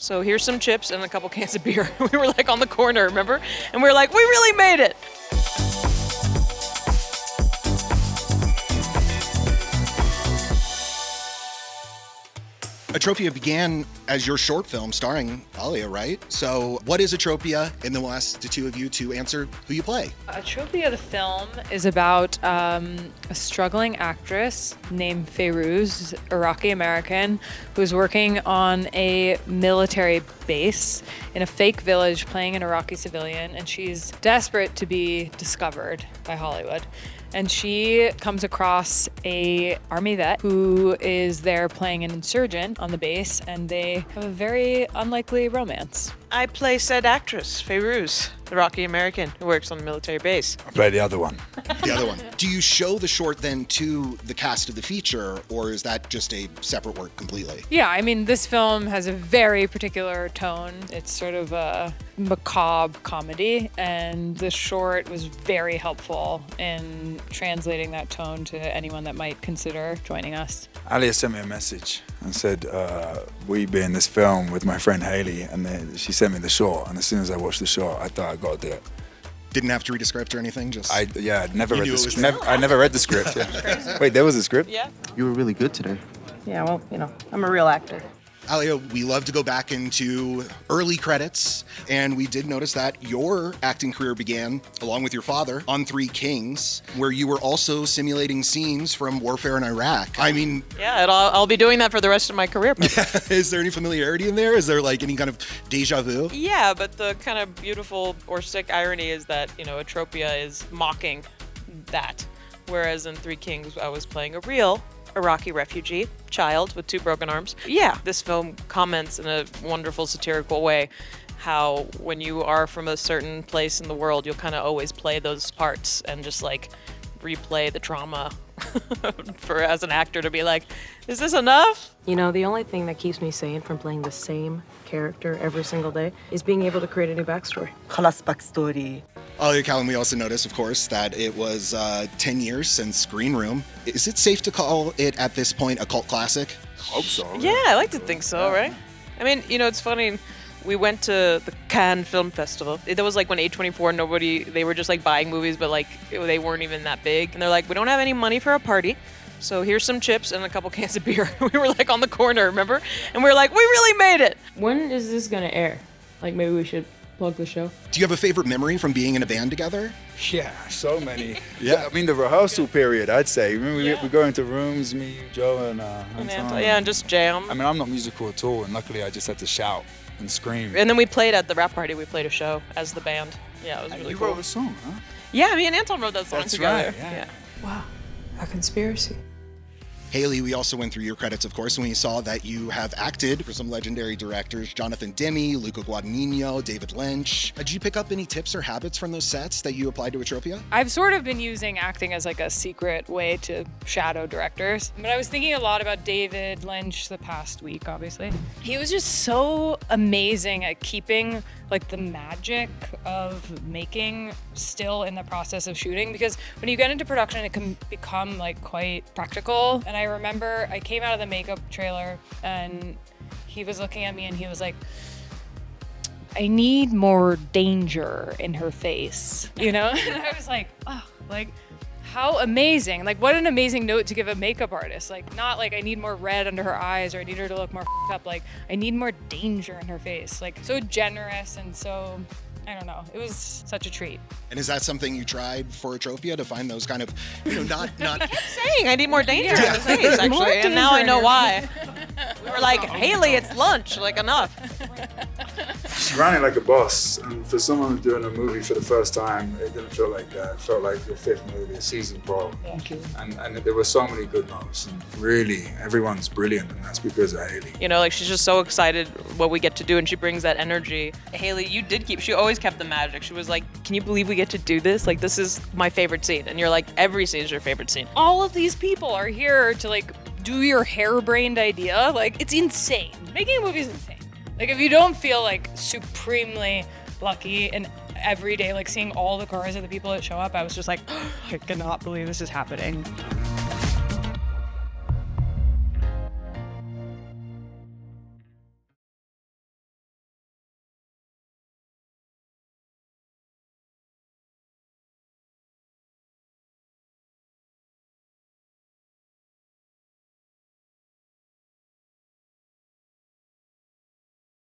So here's some chips and a couple cans of beer. We were like on the corner, remember? And we were like, we really made it. Atropia began as your short film starring Alia, right? So what is Atropia? And then we'll ask the two of you to answer who you play. Atropia, the film, is about a struggling actress named Feiruz, Iraqi-American, who's working on a military base in a fake village playing an Iraqi civilian, and she's desperate to be discovered by Hollywood. And she comes across a army vet who is there playing an insurgent on the base, and they have a very unlikely romance. I play said actress, Feiruz, the Iraqi American who works on the military base. I play the other one. The other one. Do you show the short then to the cast of the feature, or is that just a separate work completely? Yeah, I mean, this film has a very particular tone. It's sort of a macabre comedy, and the short was very helpful in translating that tone to anyone that might consider joining us. Alia sent me a message and said, will you be in this film with my friend Hailey? And then she sent me the short, and as soon as I watched the short, I thought I got to do it. Didn't have to read a script or anything? I'd never read the script. there? I never read the script. Yeah. Wait, there was a script? Yeah. You were really good today. Yeah, well, you know, I'm a real actor. Alia, we love to go back into early credits, and we did notice that your acting career began, along with your father, on Three Kings, where you were also simulating scenes from warfare in Iraq. I mean... Yeah, I'll be doing that for the rest of my career. Is there any familiarity in there? Is there like any kind of deja vu? Yeah, but the kind of beautiful or sick irony is that, you know, Atropia is mocking that. Whereas in Three Kings, I was playing a real Iraqi refugee child with two broken arms. Yeah, this film comments in a wonderful satirical way how when you are from a certain place in the world, you'll kind of always play those parts and just like replay the trauma for as an actor to be like, is this enough? You know, the only thing that keeps me sane from playing the same character every single day is being able to create a new backstory. خلاص backstory. Alia, Callum, we also noticed, of course, that it was 10 years since Green Room. Is it safe to call it, at this point, a cult classic? Hope so. Yeah, I like to think so, right? I mean, you know, it's funny. We went to the Cannes Film Festival. That was like when A24, they were just like buying movies, but like they weren't even that big. And they're like, we don't have any money for a party. So here's some chips and a couple cans of beer. We were like on the corner, remember? And we were like, we really made it. When is this gonna air? Like, maybe we should plug the show. Do you have a favorite memory from being in a band together? Yeah, so many. Yeah. I mean, the rehearsal period, I'd say. We go into rooms, me, Joe, and Anton. Yeah, and just jam. I mean, I'm not musical at all, and luckily I just had to shout and scream. And then we played at the rap party. We played a show as the band. Yeah, it was really You cool. wrote a song, huh? Yeah, me and Anton wrote that song That's together. right, yeah. Wow, a conspiracy. Hailey, we also went through your credits, of course, and we saw that you have acted for some legendary directors, Jonathan Demme, Luca Guadagnino, David Lynch. Did you pick up any tips or habits from those sets that you applied to Atropia? I've sort of been using acting as like a secret way to shadow directors. But I was thinking a lot about David Lynch the past week, obviously. He was just so amazing at keeping like the magic of making still in the process of shooting, because when you get into production, it can become like quite practical. And I remember I came out of the makeup trailer and he was looking at me and he was like, I need more danger in her face, you know? And I was like, oh, like, how amazing. Like, what an amazing note to give a makeup artist. Like, not like I need more red under her eyes or I need her to look more up. Like, I need more danger in her face. Like, so generous and so, I don't know. It was such a treat. And is that something you tried for Atropia, to find those kind of, you know, not Saying I need more danger in the face, actually. And now I know why. We were like, Hailey, it's lunch. Like, enough. She ran it like a boss, and for someone who's doing a movie for the first time, it didn't feel like that. It felt like your fifth movie, a season pro. Thank you. And there were so many good notes, and really, everyone's brilliant, and that's because of Hailey. You know, like, she's just so excited what we get to do, and she brings that energy. Hailey, she always kept the magic. She was like, can you believe we get to do this? Like, this is my favorite scene. And you're like, every scene is your favorite scene. All of these people are here to like do your harebrained idea. Like, it's insane. Making a movie is insane. Like, if you don't feel like supremely lucky and every day, like seeing all the cars of the people that show up, I was just like, I cannot believe this is happening.